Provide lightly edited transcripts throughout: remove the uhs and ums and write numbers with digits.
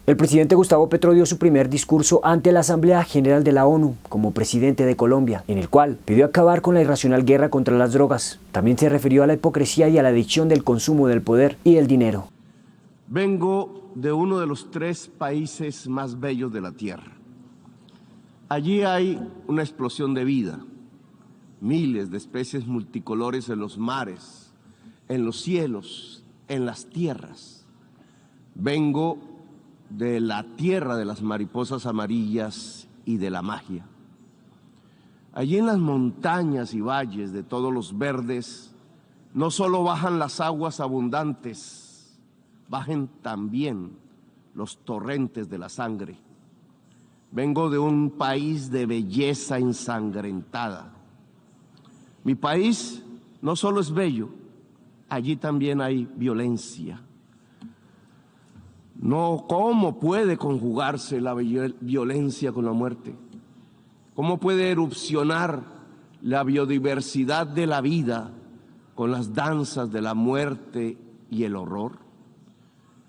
El presidente Gustavo Petro dio su primer discurso ante la Asamblea General de la ONU como presidente de Colombia, en el cual pidió acabar con la irracional guerra contra las drogas. También se refirió a la hipocresía y a la adicción del consumo del poder y del dinero. Vengo de uno de los 3 países más bellos de la Tierra. Allí hay una explosión de vida, miles de especies multicolores en los mares, en los cielos, en las tierras. Vengo de la tierra de las mariposas amarillas y de la magia. Allí en las montañas y valles de todos los verdes, no solo bajan las aguas abundantes, bajen también los torrentes de la sangre. Vengo de un país de belleza ensangrentada. Mi país no solo es bello, allí también hay violencia. No, ¿cómo puede conjugarse la violencia con la muerte? ¿Cómo puede erupcionar la biodiversidad de la vida con las danzas de la muerte y el horror?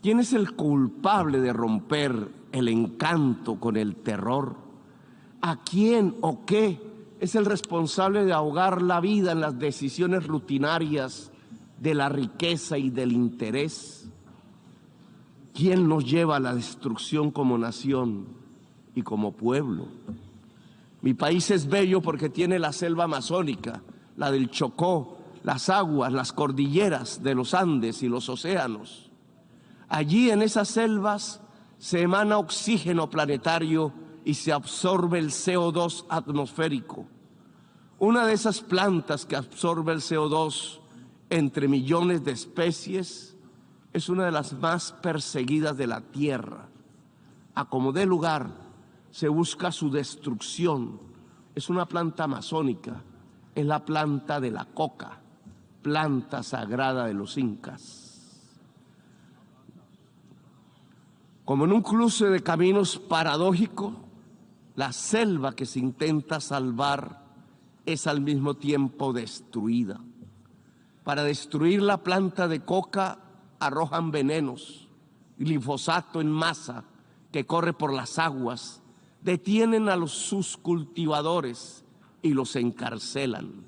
¿Quién es el culpable de romper el encanto con el terror? ¿A quién o qué es el responsable de ahogar la vida en las decisiones rutinarias de la riqueza y del interés? ¿Quién nos lleva a la destrucción como nación y como pueblo? Mi país es bello porque tiene la selva amazónica, la del Chocó, las aguas, las cordilleras de los Andes y los océanos. Allí en esas selvas se emana oxígeno planetario y se absorbe el CO2 atmosférico. Una de esas plantas que absorbe el CO2 entre millones de especies es una de las más perseguidas de la tierra. A como dé lugar, se busca su destrucción. Es una planta amazónica, es la planta de la coca, planta sagrada de los incas. Como en un cruce de caminos paradójico, la selva que se intenta salvar es al mismo tiempo destruida. Para destruir la planta de coca, arrojan venenos, glifosato en masa que corre por las aguas, detienen a sus cultivadores y los encarcelan.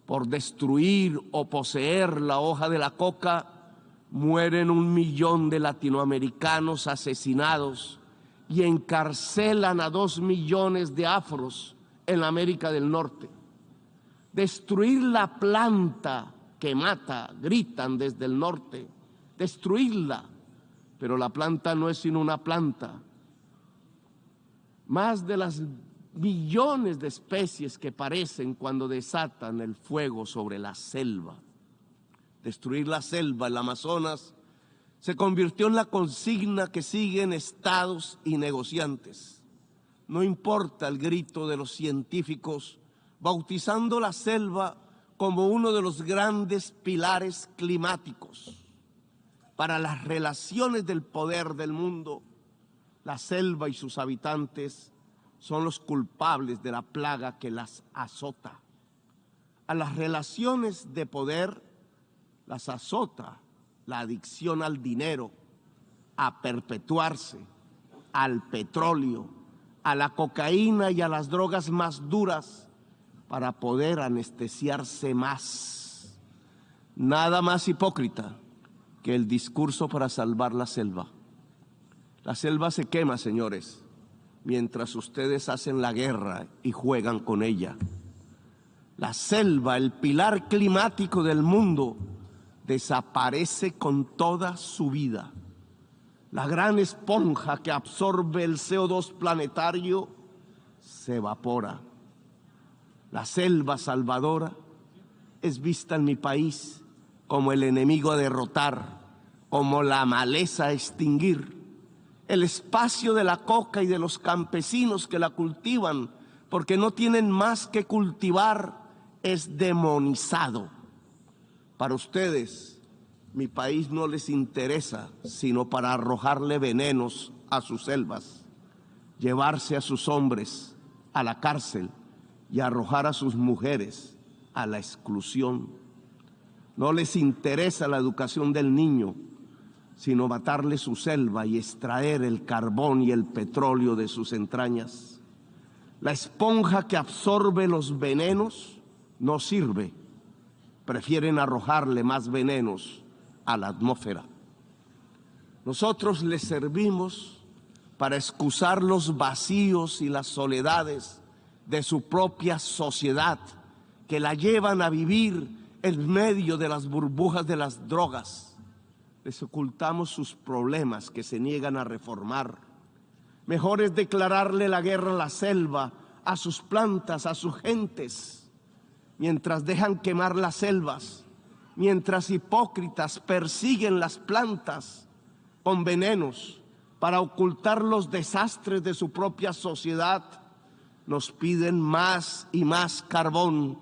Por destruir o poseer la hoja de la coca, mueren 1 millón de latinoamericanos asesinados y encarcelan a 2 millones de afros en América del Norte. Destruir la planta que mata, gritan desde el norte, destruirla, pero la planta no es sino una planta. Más de las millones de especies que parecen cuando desatan el fuego sobre la selva. Destruir la selva, el Amazonas, se convirtió en la consigna que siguen estados y negociantes. No importa el grito de los científicos, bautizando la selva como uno de los grandes pilares climáticos. Para las relaciones del poder del mundo, la selva y sus habitantes son los culpables de la plaga que las azota. A las relaciones de poder las azota la adicción al dinero, a perpetuarse, al petróleo, a la cocaína y a las drogas más duras, para poder anestesiarse más. Nada más hipócrita que el discurso para salvar la selva. La selva se quema, señores, mientras ustedes hacen la guerra y juegan con ella. La selva, el pilar climático del mundo, desaparece con toda su vida. La gran esponja que absorbe el CO2 planetario se evapora. La selva salvadora es vista en mi país como el enemigo a derrotar, como la maleza a extinguir. El espacio de la coca y de los campesinos que la cultivan, porque no tienen más que cultivar, es demonizado. Para ustedes, mi país no les interesa, sino para arrojarle venenos a sus selvas, llevarse a sus hombres a la cárcel y arrojar a sus mujeres a la exclusión. No les interesa la educación del niño, sino matarle su selva y extraer el carbón y el petróleo de sus entrañas. La esponja que absorbe los venenos no sirve. Prefieren arrojarle más venenos a la atmósfera. Nosotros les servimos para excusar los vacíos y las soledades de su propia sociedad, que la llevan a vivir en medio de las burbujas de las drogas. Les ocultamos sus problemas que se niegan a reformar. Mejor es declararle la guerra a la selva, a sus plantas, a sus gentes, mientras dejan quemar las selvas, mientras hipócritas persiguen las plantas con venenos para ocultar los desastres de su propia sociedad. Nos piden más y más carbón,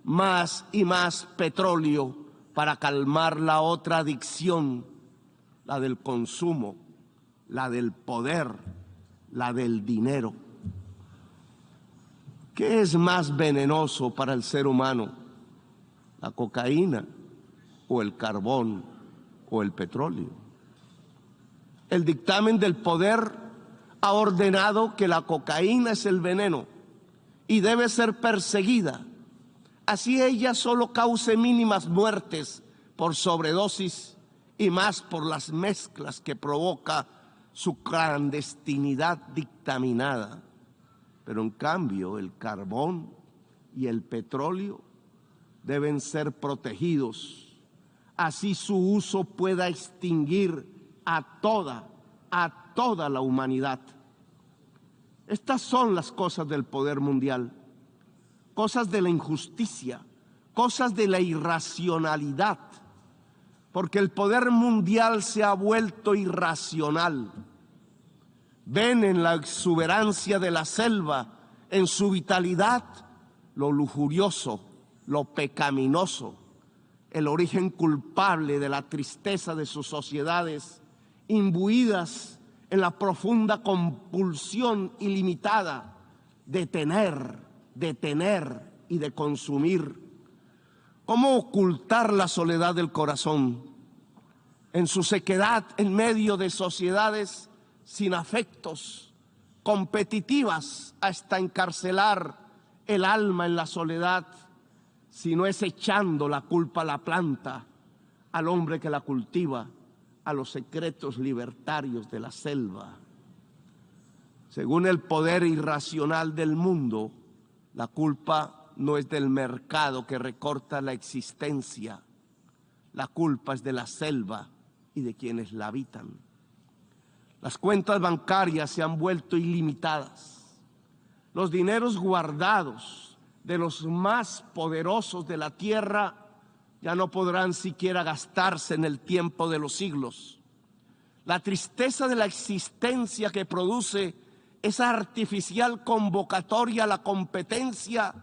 más y más petróleo para calmar la otra adicción, la del consumo, la del poder, la del dinero. ¿Qué es más venenoso para el ser humano? ¿La cocaína o el carbón o el petróleo? El dictamen del poder ha ordenado que la cocaína es el veneno y debe ser perseguida, así ella solo cause mínimas muertes por sobredosis y más por las mezclas que provoca su clandestinidad dictaminada. Pero en cambio el carbón y el petróleo deben ser protegidos, así su uso pueda extinguir a toda la humanidad. Estas son las cosas del poder mundial, cosas de la injusticia, cosas de la irracionalidad, porque el poder mundial se ha vuelto irracional. Ven en la exuberancia de la selva, en su vitalidad, lo lujurioso, lo pecaminoso, el origen culpable de la tristeza de sus sociedades, imbuidas en la profunda compulsión ilimitada de tener y de consumir. ¿Cómo ocultar la soledad del corazón en su sequedad en medio de sociedades sin afectos, competitivas hasta encarcelar el alma en la soledad, si no es echando la culpa a la planta, al hombre que la cultiva, a los secretos libertarios de la selva? Según el poder irracional del mundo, la culpa no es del mercado que recorta la existencia, la culpa es de la selva y de quienes la habitan. Las cuentas bancarias se han vuelto ilimitadas. Los dineros guardados de los más poderosos de la tierra ya no podrán siquiera gastarse en el tiempo de los siglos. La tristeza de la existencia que produce esa artificial convocatoria a la competencia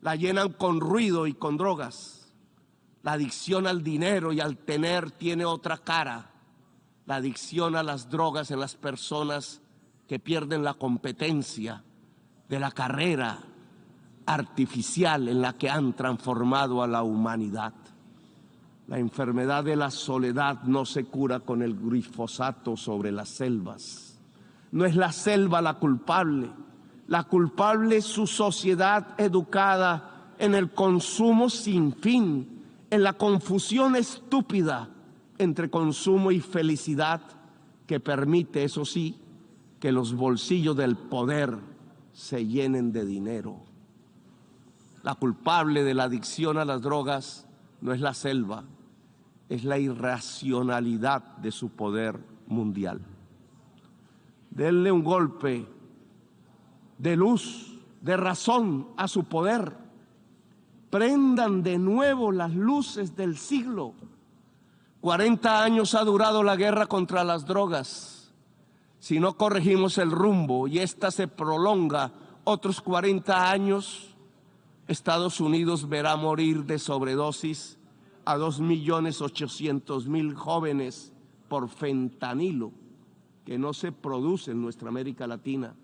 la llenan con ruido y con drogas. La adicción al dinero y al tener tiene otra cara. La adicción a las drogas en las personas que pierden la competencia de la carrera artificial en la que han transformado a la humanidad. La enfermedad de la soledad no se cura con el glifosato sobre las selvas. No es la selva la culpable es su sociedad educada en el consumo sin fin, en la confusión estúpida entre consumo y felicidad, que permite, eso sí, que los bolsillos del poder se llenen de dinero. La culpable de la adicción a las drogas no es la selva, es la irracionalidad de su poder mundial. Denle un golpe de luz, de razón a su poder. Prendan de nuevo las luces del siglo. 40 años ha durado la guerra contra las drogas. Si no corregimos el rumbo y esta se prolonga otros 40 años, Estados Unidos verá morir de sobredosis a 2.800.000 jóvenes por fentanilo, que no se produce en nuestra América Latina.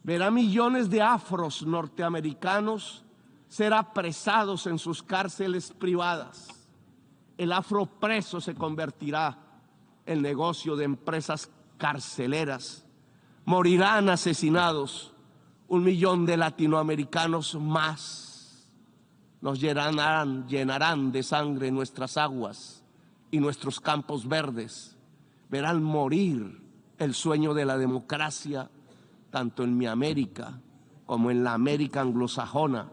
Verá millones de afros norteamericanos ser apresados en sus cárceles privadas. El afro preso se convertirá el negocio de empresas carceleras. Morirán asesinados 1 millón de latinoamericanos más. Nos llenarán de sangre nuestras aguas y nuestros campos verdes. Verán morir el sueño de la democracia, tanto en mi América como en la América anglosajona.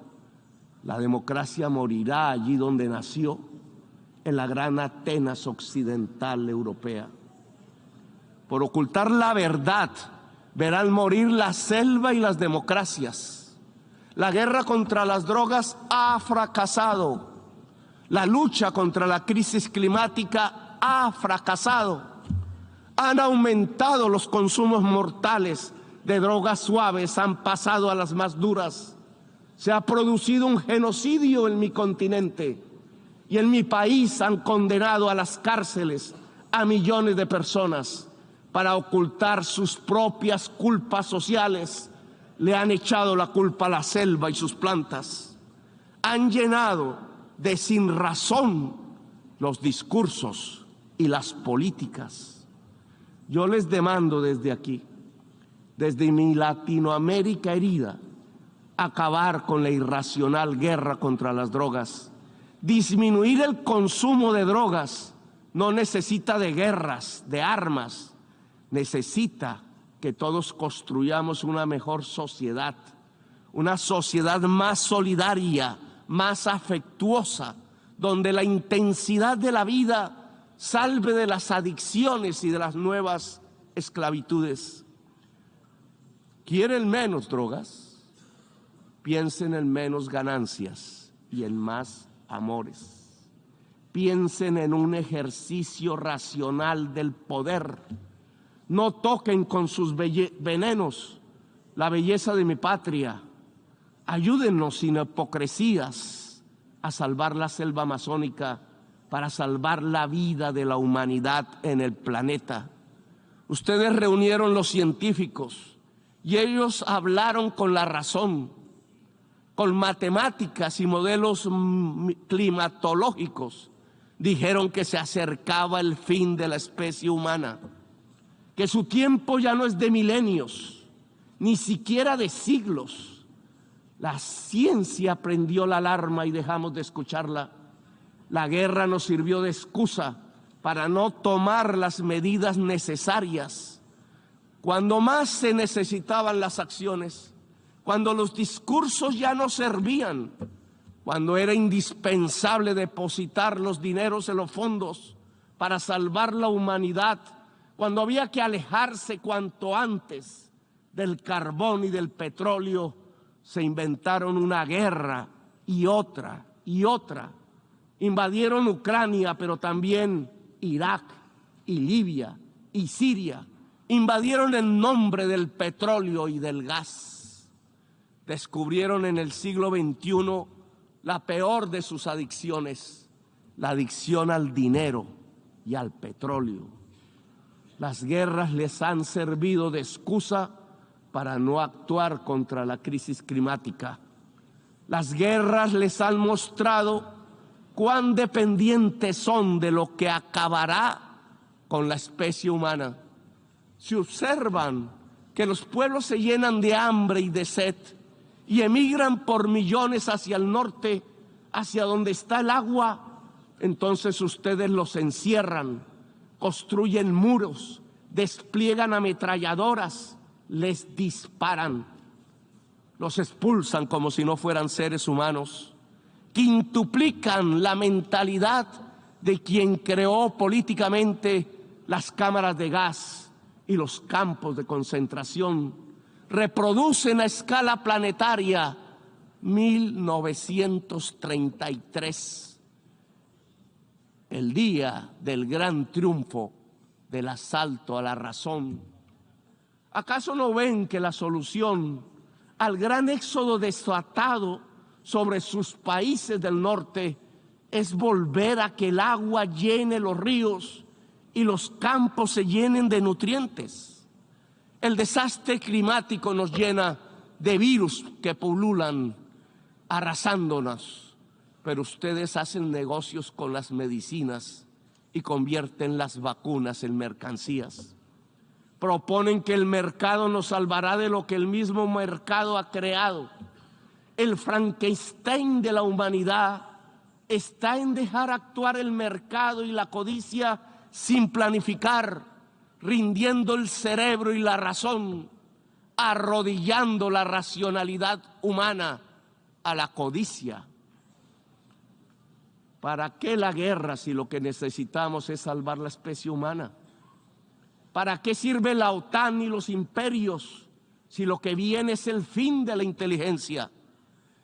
La democracia morirá allí donde nació, en la gran Atenas occidental europea. Por ocultar la verdad, verán morir la selva y las democracias. La guerra contra las drogas ha fracasado. La lucha contra la crisis climática ha fracasado. Han aumentado los consumos mortales de drogas suaves, han pasado a las más duras. Se ha producido un genocidio en mi continente y en mi país han condenado a las cárceles a millones de personas para ocultar sus propias culpas sociales. Le han echado la culpa a la selva y sus plantas. Han llenado de sinrazón los discursos y las políticas. Yo les demando desde aquí, desde mi Latinoamérica herida, acabar con la irracional guerra contra las drogas. Disminuir el consumo de drogas no necesita de guerras, de armas. Necesita que todos construyamos una mejor sociedad, una sociedad más solidaria, más afectuosa, donde la intensidad de la vida salve de las adicciones y de las nuevas esclavitudes. ¿Quieren menos drogas? Piensen en menos ganancias y en más amores. Piensen en un ejercicio racional del poder. No toquen con sus venenos la belleza de mi patria. Ayúdennos sin hipocresías a salvar la selva amazónica para salvar la vida de la humanidad en el planeta. Ustedes reunieron los científicos y ellos hablaron con la razón, con matemáticas y modelos climatológicos. Dijeron que se acercaba el fin de la especie humana, que su tiempo ya no es de milenios, ni siquiera de siglos. La ciencia prendió la alarma y dejamos de escucharla. La guerra nos sirvió de excusa para no tomar las medidas necesarias. Cuando más se necesitaban las acciones, cuando los discursos ya no servían, cuando era indispensable depositar los dineros en los fondos para salvar la humanidad, cuando había que alejarse cuanto antes del carbón y del petróleo, se inventaron una guerra y otra y otra. Invadieron Ucrania, pero también Irak y Libia y Siria. Invadieron en nombre del petróleo y del gas. Descubrieron en el siglo XXI la peor de sus adicciones, la adicción al dinero y al petróleo. Las guerras les han servido de excusa para no actuar contra la crisis climática. Las guerras les han mostrado cuán dependientes son de lo que acabará con la especie humana. Si observan que los pueblos se llenan de hambre y de sed y emigran por millones hacia el norte, hacia donde está el agua, entonces ustedes los encierran, construyen muros, despliegan ametralladoras, les disparan, los expulsan como si no fueran seres humanos, quintuplican la mentalidad de quien creó políticamente las cámaras de gas y los campos de concentración, reproducen a escala planetaria 1933, el día del gran triunfo del asalto a la razón. ¿Acaso no ven que la solución al gran éxodo desatado sobre sus países del norte es volver a que el agua llene los ríos y los campos se llenen de nutrientes? El desastre climático nos llena de virus que pululan, arrasándonos, pero ustedes hacen negocios con las medicinas y convierten las vacunas en mercancías. Proponen que el mercado nos salvará de lo que el mismo mercado ha creado. El Frankenstein de la humanidad está en dejar actuar el mercado y la codicia sin planificar, rindiendo el cerebro y la razón, arrodillando la racionalidad humana a la codicia. ¿Para qué la guerra si lo que necesitamos es salvar la especie humana? ¿Para qué sirve la OTAN y los imperios si lo que viene es el fin de la inteligencia?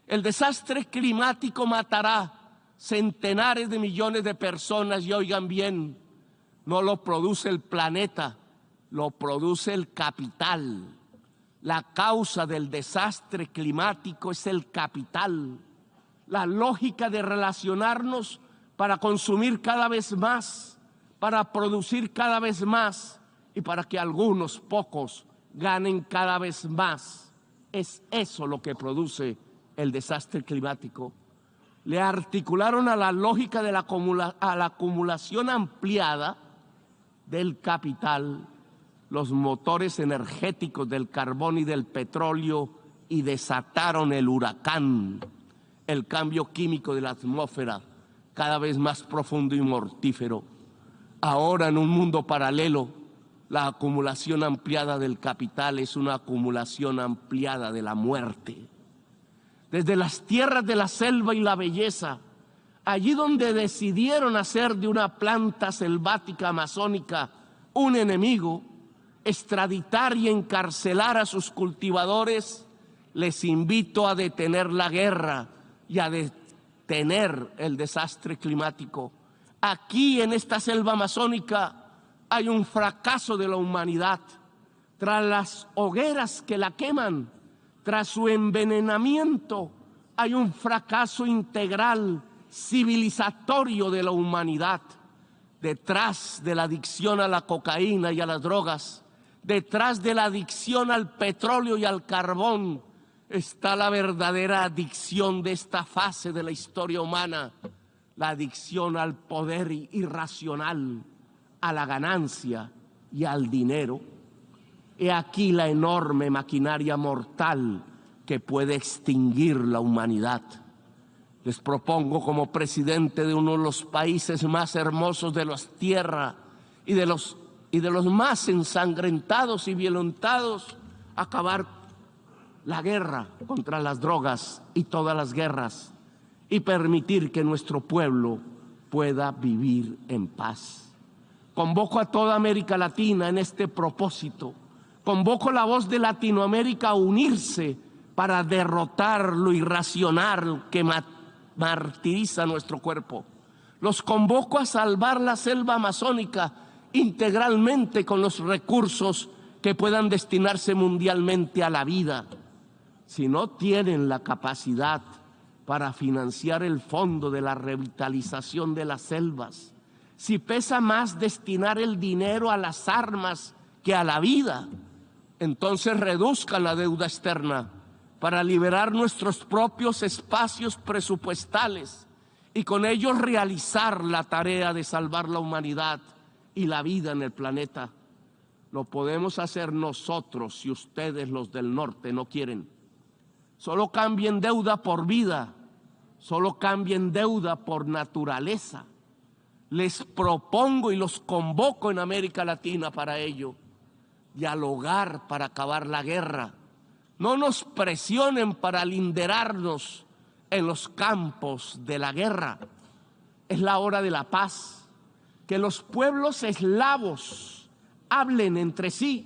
El desastre climático matará centenares de millones de personas y oigan bien, no lo produce el planeta, lo produce el capital. La causa del desastre climático es el capital. La lógica de relacionarnos para consumir cada vez más, para producir cada vez más y para que algunos pocos ganen cada vez más. Es eso lo que produce el desastre climático. Le articularon a la lógica de la acumulación ampliada del capital los motores energéticos del carbón y del petróleo y desataron el huracán, el cambio químico de la atmósfera, cada vez más profundo y mortífero. Ahora, en un mundo paralelo, la acumulación ampliada del capital es una acumulación ampliada de la muerte. Desde las tierras de la selva y la belleza, allí donde decidieron hacer de una planta selvática amazónica un enemigo, extraditar y encarcelar a sus cultivadores, les invito a detener la guerra y a detener el desastre climático. Aquí en esta selva amazónica hay un fracaso de la humanidad. Tras las hogueras que la queman, tras su envenenamiento, hay un fracaso integral, civilizatorio de la humanidad. Detrás de la adicción a la cocaína y a las drogas, detrás de la adicción al petróleo y al carbón, está la verdadera adicción de esta fase de la historia humana, la adicción al poder irracional, a la ganancia y al dinero. He aquí la enorme maquinaria mortal que puede extinguir la humanidad. Les propongo como presidente de uno de los países más hermosos de la tierra y de los más ensangrentados y violentados, acabar la guerra contra las drogas y todas las guerras y permitir que nuestro pueblo pueda vivir en paz. Convoco a toda América Latina en este propósito. Convoco la voz de Latinoamérica a unirse para derrotar lo irracional que martiriza nuestro cuerpo. Los convoco a salvar la selva amazónica integralmente con los recursos que puedan destinarse mundialmente a la vida. Si no tienen la capacidad para financiar el fondo de la revitalización de las selvas, si pesa más destinar el dinero a las armas que a la vida, entonces reduzcan la deuda externa para liberar nuestros propios espacios presupuestales y con ellos realizar la tarea de salvar la humanidad y la vida en el planeta. Lo podemos hacer nosotros si ustedes, los del norte, no quieren. Solo cambien deuda por vida, solo cambien deuda por naturaleza. Les propongo y los convoco en América Latina para ello. Dialogar para acabar la guerra. No nos presionen para linderarnos en los campos de la guerra. Es la hora de la paz. Que los pueblos eslavos hablen entre sí,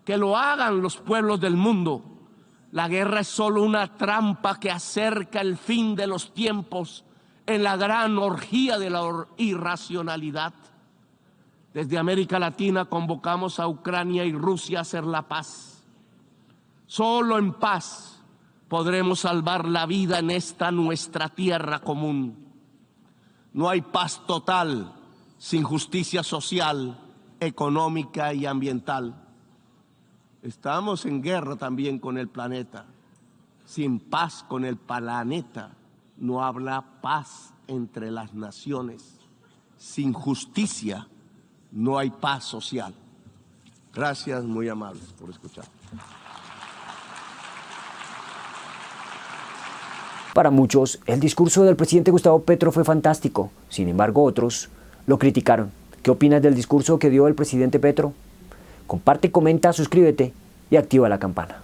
que lo hagan los pueblos del mundo. La guerra es solo una trampa que acerca el fin de los tiempos en la gran orgía de la irracionalidad. Desde América Latina convocamos a Ucrania y Rusia a hacer la paz. Solo en paz podremos salvar la vida en esta nuestra tierra común. No hay paz total sin justicia social, económica y ambiental. Estamos en guerra también con el planeta. Sin paz con el planeta no habrá paz entre las naciones. sin justicia no hay paz social. Gracias, muy amables por escuchar. Para muchos, el discurso del presidente Gustavo Petro fue fantástico. Sin embargo, otros lo criticaron. ¿Qué opinas del discurso que dio el presidente Petro? Comparte, comenta, suscríbete y activa la campana.